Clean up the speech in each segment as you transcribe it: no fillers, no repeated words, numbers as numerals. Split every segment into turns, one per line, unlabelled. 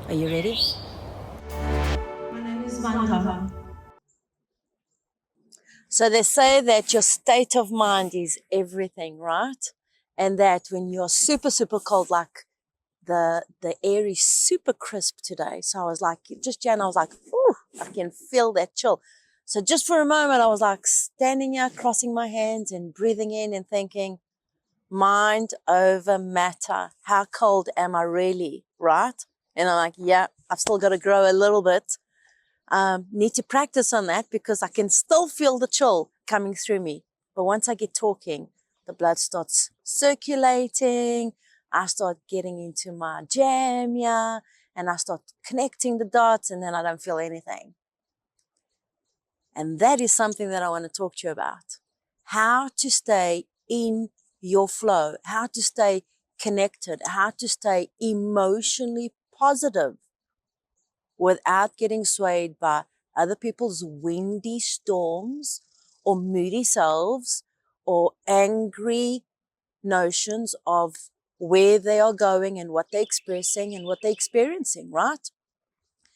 Are you ready?
My name is Vanda.
So they say that your state of mind is everything, right? And that when you're super, super cold, like the air is super crisp today. So I was like, just Jan, I was like, ooh, I can feel that chill. So just for a moment, I was like standing here, crossing my hands and breathing in and thinking, mind over matter. How cold am I really, right? And I'm like, yeah, I've still got to grow a little bit. Need to practice on that because I can still feel the chill coming through me. But once I get talking, the blood starts circulating. I start getting into my jam, yeah, and I start connecting the dots, and then I don't feel anything. And that is something that I want to talk to you about. How to stay in your flow, how to stay connected, how to stay emotionally positive without getting swayed by other people's windy storms or moody selves or angry notions of where they are going and what they're expressing and what they're experiencing, right?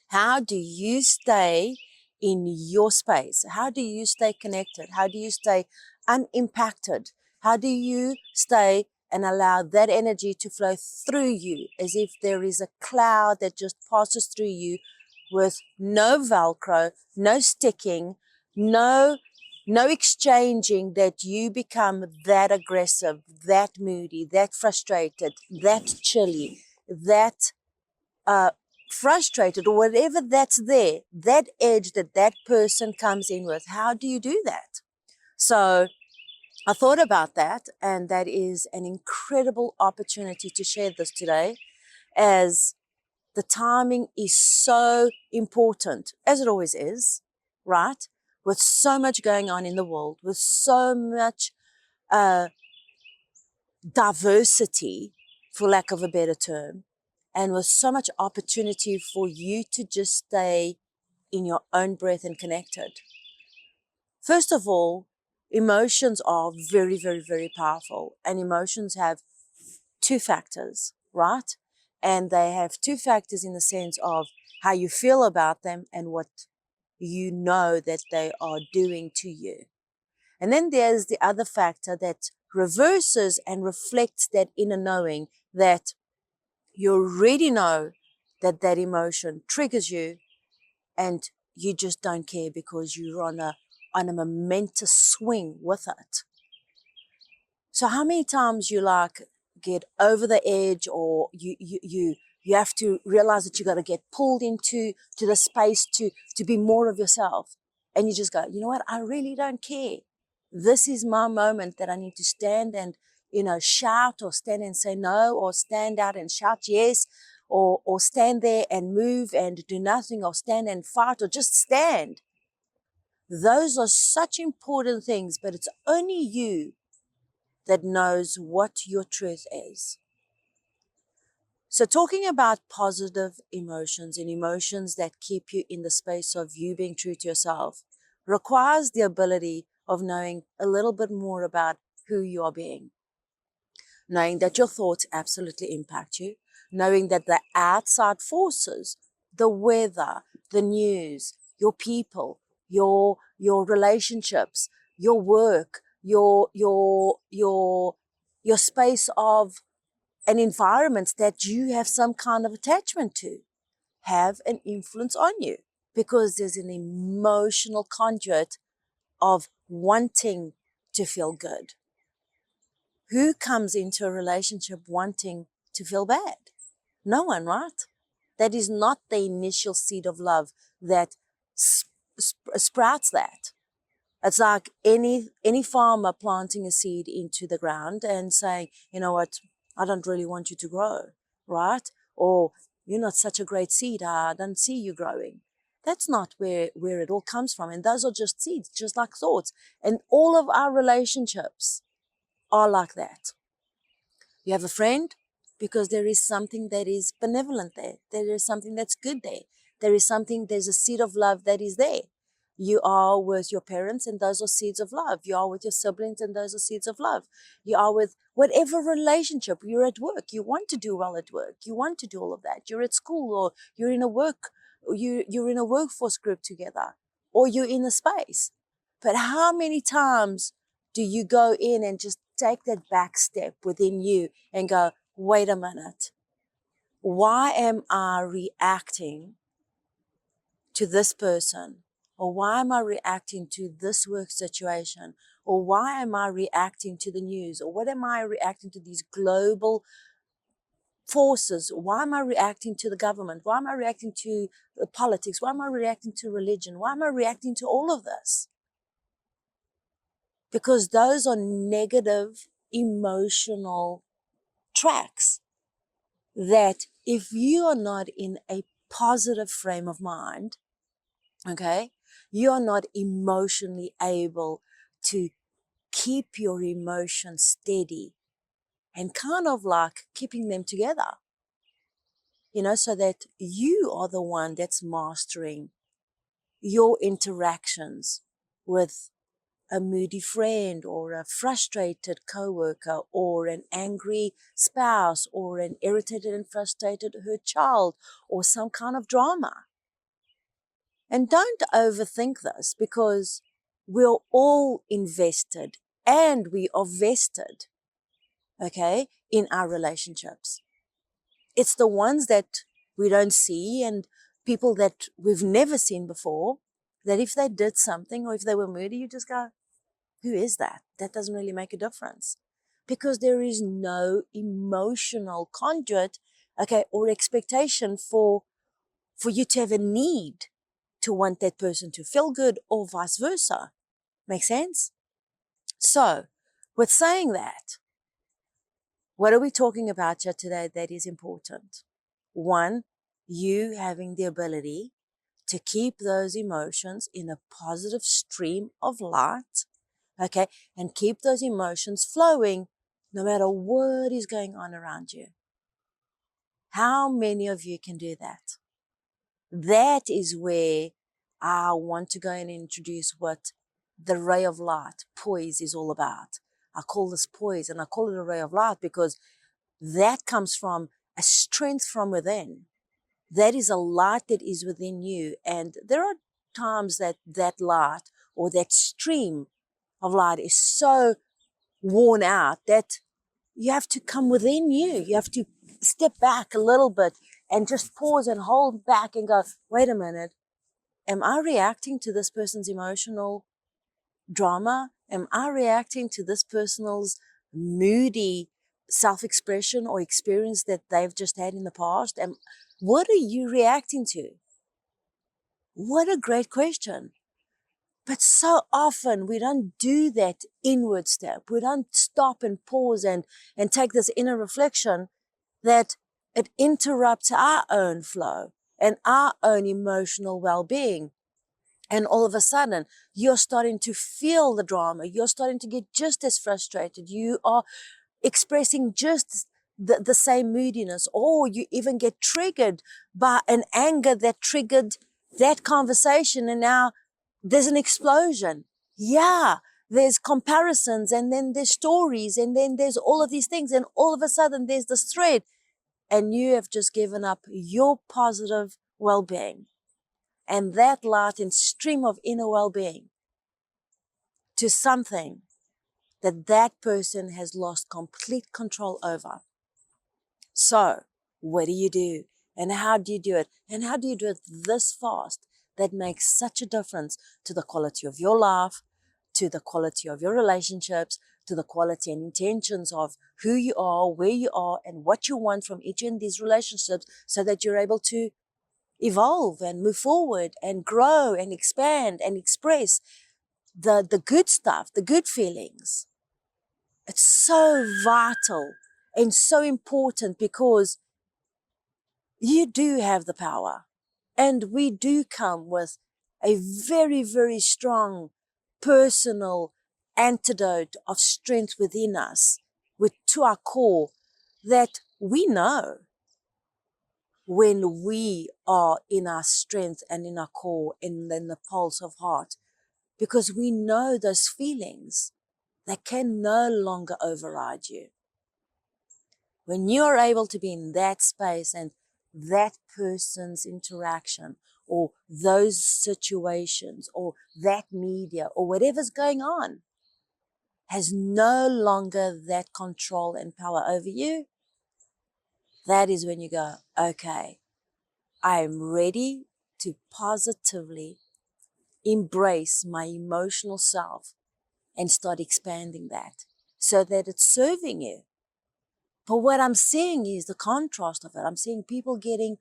How do you stay in your space? How do you stay connected? How do you stay unimpacted? How do you stay and allow that energy to flow through you as if there is a cloud that just passes through you with no Velcro, no sticking, no exchanging, that you become that aggressive, that moody, that frustrated, that chilly, that frustrated, or whatever that's there, that edge that that person comes in with. How do you do that? So I thought about that, and that is an incredible opportunity to share this today, as the timing is so important, as it always is, right? With so much going on in the world, with so much diversity, for lack of a better term, and with so much opportunity for you to just stay in your own breath and connected. First of all, emotions are very, very, very powerful, and emotions have two factors, right? And they have two factors in the sense of how you feel about them and what you know that they are doing to you. And then there's the other factor that reverses and reflects that inner knowing that you already know that that emotion triggers you, and you just don't care because you're on a momentous swing with it. So how many times you like get over the edge, or you have to realize that you got to get pulled into the space to be more of yourself, and you just go, you know what, I really don't care. This is my moment that I need to stand and, shout, or stand and say no, or stand out and shout yes, or stand there and move and do nothing, or stand and fight, or just stand. Those are such important things, but it's only you that knows what your truth is. So talking about positive emotions and emotions that keep you in the space of you being true to yourself requires the ability of knowing a little bit more about who you are being. Knowing that your thoughts absolutely impact you, knowing that the outside forces, the weather, the news, your people, your relationships, your work, your space of an environment that you have some kind of attachment to, have an influence on you, because there's an emotional conduit of wanting to feel good. Who comes into a relationship wanting to feel bad? No one, right? That is not the initial seed of love that sprouts that. It's like any farmer planting a seed into the ground and saying, you know what, I don't really want you to grow, right? Or you're not such a great seed, I don't see you growing. That's not where it all comes from. And those are just seeds, just like thoughts. And all of our relationships are like that. You have a friend because there is something that is benevolent there. There is something that's good there. There's a seed of love that is there. You are with your parents, and those are seeds of love. You are with your siblings, and those are seeds of love. You are with whatever relationship. You're at work. You want to do well at work. You want to do all of that. You're at school, or you're in a you're in a workforce group together, or you're in a space. But how many times do you go in and just take that back step within you and go, wait a minute, why am I reacting to this person? Or why am I reacting to this work situation? Or why am I reacting to the news? Or what am I reacting to these global forces? Why am I reacting to the government? Why am I reacting to the politics? Why am I reacting to religion? Why am I reacting to all of this? Because those are negative emotional tracks that if you are not in a positive frame of mind, okay, you are not emotionally able to keep your emotions steady and kind of like keeping them together, so that you are the one that's mastering your interactions with a moody friend or a frustrated coworker or an angry spouse or an irritated and frustrated hurt child or some kind of drama. And don't overthink this, because we're all invested and we are vested, okay, in our relationships. It's the ones that we don't see and people that we've never seen before, that if they did something or if they were moody, you just go, who is that? That doesn't really make a difference, because there is no emotional conduit, okay, or expectation for you to have a need to want that person to feel good or vice versa. Make sense? So, with saying that, what are we talking about here today that is important? One, you having the ability to keep those emotions in a positive stream of light, okay, and keep those emotions flowing no matter what is going on around you. How many of you can do that? That is where I want to go and introduce what the ray of light, poise, is all about. I call this poise, and I call it a ray of light because that comes from a strength from within. That is a light that is within you. And there are times that that light or that stream of light is so worn out that you have to come within you. You have to step back a little bit and just pause and hold back and go, wait a minute, am I reacting to this person's emotional drama? Am I reacting to this person's moody self-expression or experience that they've just had in the past? And what are you reacting to? What a great question. But so often we don't do that inward step. We don't stop and pause and take this inner reflection, that it interrupts our own flow and our own emotional well-being. And all of a sudden, you're starting to feel the drama. You're starting to get just as frustrated. You are expressing just the same moodiness, or you even get triggered by an anger that triggered that conversation. And now there's an explosion. Yeah, there's comparisons, and then there's stories, and then there's all of these things. And all of a sudden there's this thread, and you have just given up your positive well-being and that light and stream of inner well-being to something that that person has lost complete control over. So, what do you do? And how do you do it? And how do you do it this fast that makes such a difference to the quality of your life, to the quality of your relationships, to the quality and intentions of who you are, where you are, and what you want from each of these relationships, so that you're able to evolve and move forward and grow and expand and express the good stuff, the good feelings. It's so vital and so important, because you do have the power, and we do come with a very, very strong personal antidote of strength within us, to our core, that we know when we are in our strength and in our core and in the pulse of heart, because we know those feelings that can no longer override you. When you are able to be in that space and that person's interaction or those situations or that media or whatever's going on has no longer that control and power over you, that is when you go, okay, I am ready to positively embrace my emotional self and start expanding that so that it's serving you. But what I'm seeing is the contrast of it. I'm seeing people getting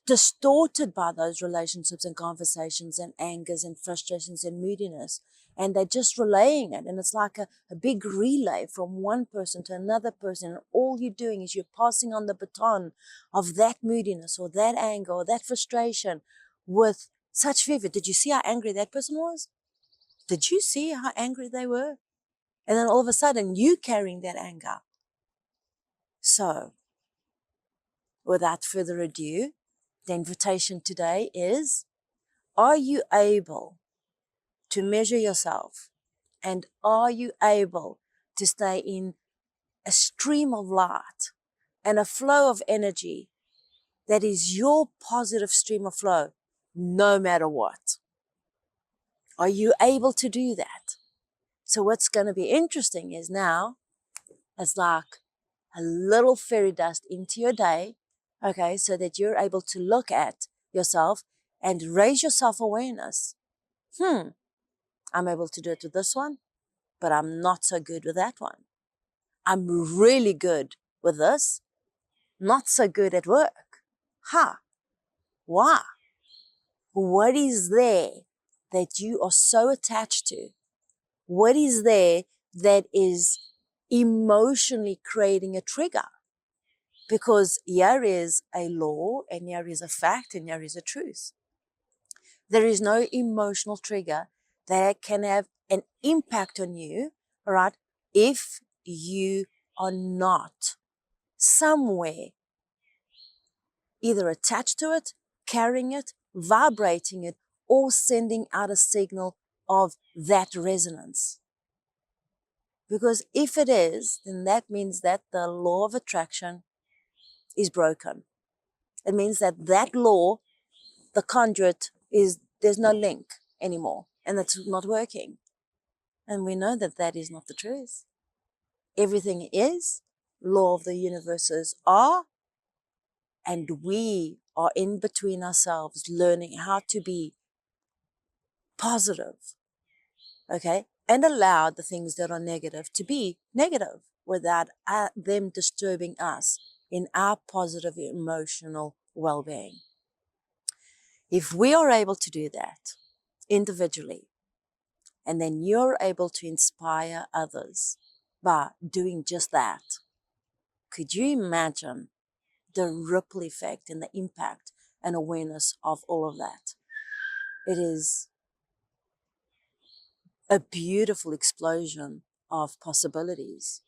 distorted by those relationships and conversations and angers and frustrations and moodiness. And they're just relaying it. And it's like a big relay from one person to another person. And all you're doing is you're passing on the baton of that moodiness or that anger or that frustration with such fervor. Did you see how angry that person was? Did you see how angry they were? And then all of a sudden, you carrying that anger. So, without further ado, the invitation today is, are you able to measure yourself? And are you able to stay in a stream of light and a flow of energy that is your positive stream of flow, no matter what? Are you able to do that? So what's going to be interesting is now, it's like a little fairy dust into your day, okay, so that you're able to look at yourself and raise your self-awareness. I'm able to do it with this one, but I'm not so good with that one. I'm really good with this, not so good at work. Why? What is there that you are so attached to? What is there that is emotionally creating a trigger? Because here is a law, and here is a fact, and here is a truth. There is no emotional trigger that can have an impact on you, all right, if you are not somewhere either attached to it, carrying it, vibrating it, or sending out a signal of that resonance. Because if it is, then that means that the law of attraction is broken. It means that that law, the conduit, there's no link anymore, and it's not working. And we know that that is not the truth. Everything is, law of the universes are, and we are in between ourselves learning how to be positive, okay? And allow the things that are negative to be negative without them disturbing us in our positive emotional well-being. If we are able to do that individually, and then you're able to inspire others by doing just that, could you imagine the ripple effect and the impact and awareness of all of that? It is a beautiful explosion of possibilities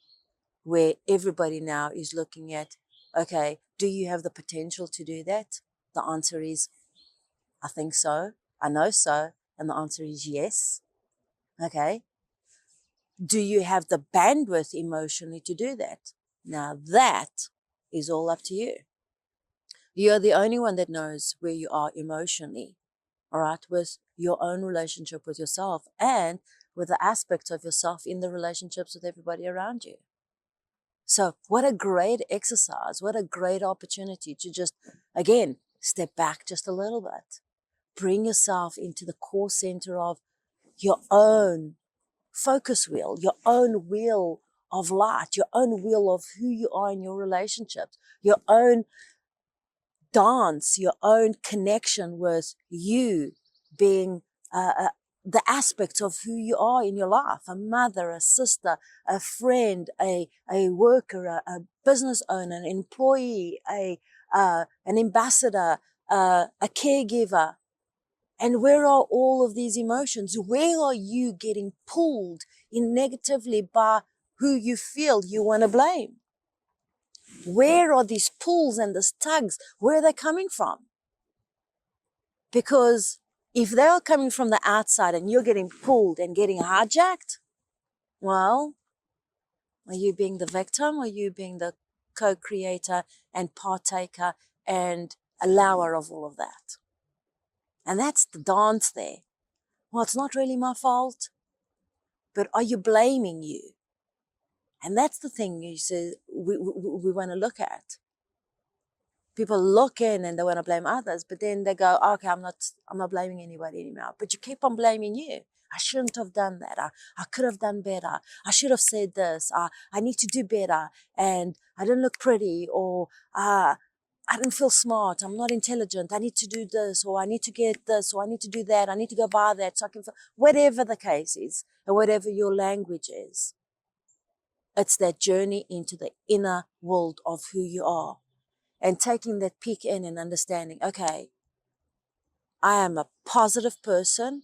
where everybody now is looking at, okay, do you have the potential to do that? The answer is, I think so. I know so. And the answer is yes. Okay. Do you have the bandwidth emotionally to do that? Now that is all up to you. You're the only one that knows where you are emotionally, all right, with your own relationship with yourself and with the aspects of yourself in the relationships with everybody around you. So what a great exercise, what a great opportunity to just, again, step back just a little bit. Bring yourself into the core center of your own focus wheel, your own wheel of light, your own wheel of who you are in your relationships, your own dance, your own connection with you being the aspects of who you are in your life, a mother, a sister, a friend, a worker, a business owner, an employee, an ambassador, a caregiver. And where are all of these emotions? Where are you getting pulled in negatively by who you feel you want to blame? Where are these pulls and these tugs? Where are they coming from? Because If they're coming from the outside and you're getting pulled and getting hijacked, well, are you being the victim or are you being the co-creator and partaker and allower of all of that? And that's the dance there. Well, it's not really my fault, but are you blaming you? And that's the thing you say we want to look at. People look in and they want to blame others, but then they go, okay, I'm not blaming anybody anymore. But you keep on blaming you. I shouldn't have done that. I could have done better. I should have said this. I need to do better. And I didn't look pretty, or I didn't feel smart. I'm not intelligent. I need to do this, or I need to get this, or I need to do that. I need to go buy that so I can feel, whatever the case is, or whatever your language is. It's that journey into the inner world of who you are. And taking that peek in and understanding, okay, I am a positive person,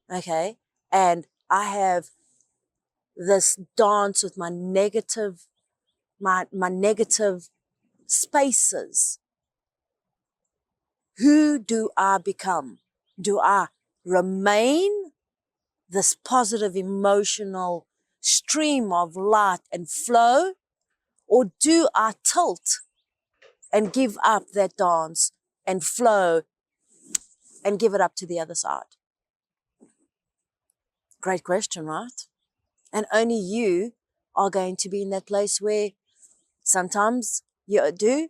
okay, and I have this dance with my negative spaces. Who do I become? Do I remain this positive emotional stream of light and flow, or do I tilt and give up that dance and flow and give it up to the other side? Great question, right? And only you are going to be in that place where sometimes you do,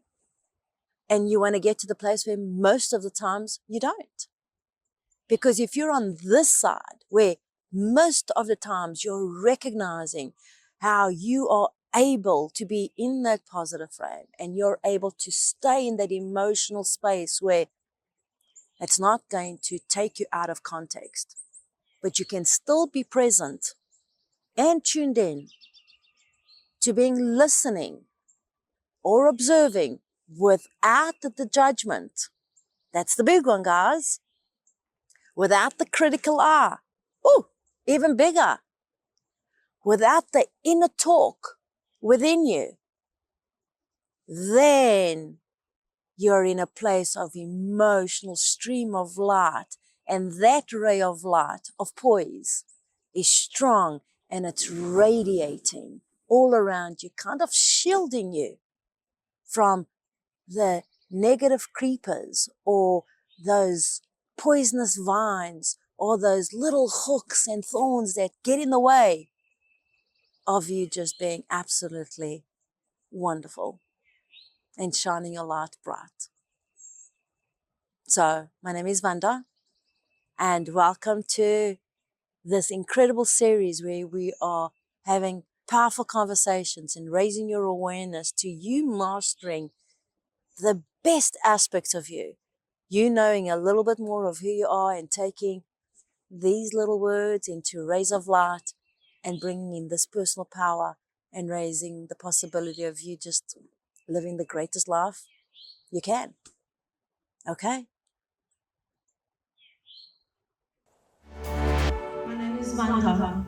and you want to get to the place where most of the times you don't. Because if you're on this side, where most of the times you're recognizing how you are able to be in that positive frame and you're able to stay in that emotional space where it's not going to take you out of context, but you can still be present and tuned in to being listening or observing without the judgment. That's the big one, guys. Without the critical eye. Oh, even bigger. Without the inner talk within you. Then you're in a place of emotional stream of light. And that ray of light, of poise, is strong and it's radiating all around you, kind of shielding you from the negative creepers or those poisonous vines or those little hooks and thorns that get in the way of you just being absolutely wonderful and shining your light bright. So my name is Vanda, and welcome to this incredible series where we are having powerful conversations and raising your awareness to you mastering the best aspects of you. You knowing a little bit more of who you are and taking these little words into rays of light and bringing in this personal power and raising the possibility of you just living the greatest life you can. Okay?
My name is Vanda.